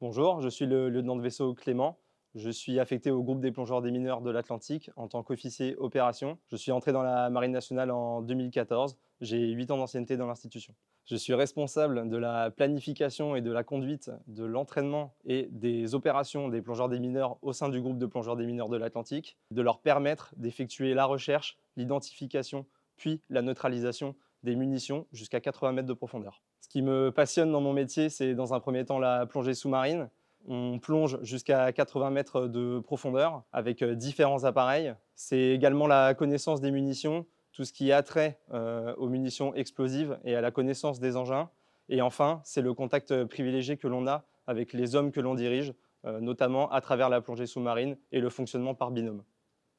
Bonjour, je suis le lieutenant de vaisseau Clément. Je suis affecté au groupe des plongeurs des mineurs de l'Atlantique en tant qu'officier opération. Je suis entré dans la Marine nationale en 2014. J'ai 8 ans d'ancienneté dans l'institution. Je suis responsable de la planification et de la conduite de l'entraînement et des opérations des plongeurs des mineurs au sein du groupe de plongeurs des mineurs de l'Atlantique, de leur permettre d'effectuer la recherche, l'identification, puis la neutralisation des munitions jusqu'à 80 mètres de profondeur. Ce qui me passionne dans mon métier, c'est dans un premier temps la plongée sous-marine. On plonge jusqu'à 80 mètres de profondeur avec différents appareils. C'est également la connaissance des munitions, tout ce qui a trait aux munitions explosives et à la connaissance des engins. Et enfin, c'est le contact privilégié que l'on a avec les hommes que l'on dirige, notamment à travers la plongée sous-marine et le fonctionnement par binôme.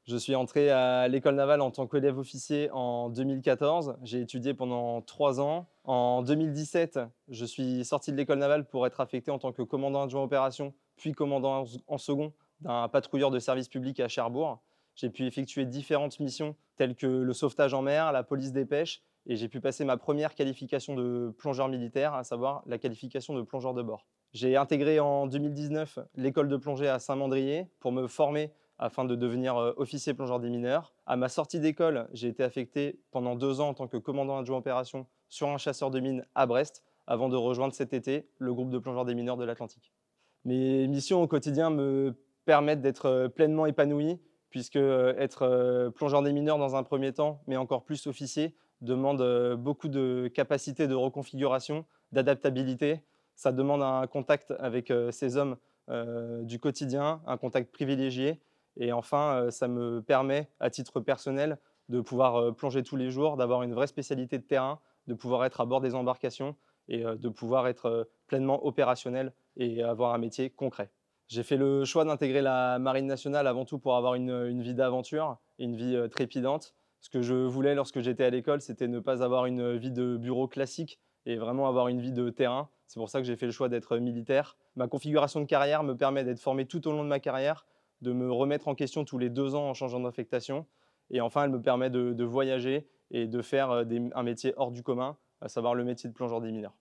Je suis entré à l'école navale en tant qu'élève officier en 2014. J'ai étudié pendant 3 ans. En 2017, je suis sorti de l'école navale pour être affecté en tant que commandant adjoint opération, puis commandant en second d'un patrouilleur de service public à Cherbourg. J'ai pu effectuer différentes missions telles que le sauvetage en mer, la police des pêches, et j'ai pu passer ma première qualification de plongeur militaire, à savoir la qualification de plongeur de bord. J'ai intégré en 2019 l'école de plongée à Saint-Mandrier pour me former afin de devenir officier plongeur des mineurs. À ma sortie d'école, j'ai été affecté pendant 2 ans en tant que commandant adjoint opération sur un chasseur de mines à Brest, avant de rejoindre cet été le groupe de plongeurs des mineurs de l'Atlantique. Mes missions au quotidien me permettent d'être pleinement épanoui, puisque être plongeur des mineurs dans un premier temps, mais encore plus officier, demande beaucoup de capacité de reconfiguration, d'adaptabilité. Ça demande un contact avec ces hommes du quotidien, un contact privilégié. Et enfin, ça me permet, à titre personnel, de pouvoir plonger tous les jours, d'avoir une vraie spécialité de terrain, de pouvoir être à bord des embarcations et de pouvoir être pleinement opérationnel et avoir un métier concret. J'ai fait le choix d'intégrer la Marine nationale avant tout pour avoir une vie d'aventure et une vie trépidante. Ce que je voulais lorsque j'étais à l'école, c'était ne pas avoir une vie de bureau classique et vraiment avoir une vie de terrain. C'est pour ça que j'ai fait le choix d'être militaire. Ma configuration de carrière me permet d'être formé tout au long de ma carrière, de me remettre en question tous les 2 ans en changeant d'affectation. Et enfin, elle me permet de voyager et de faire un métier hors du commun, à savoir le métier de plongeur des mineurs.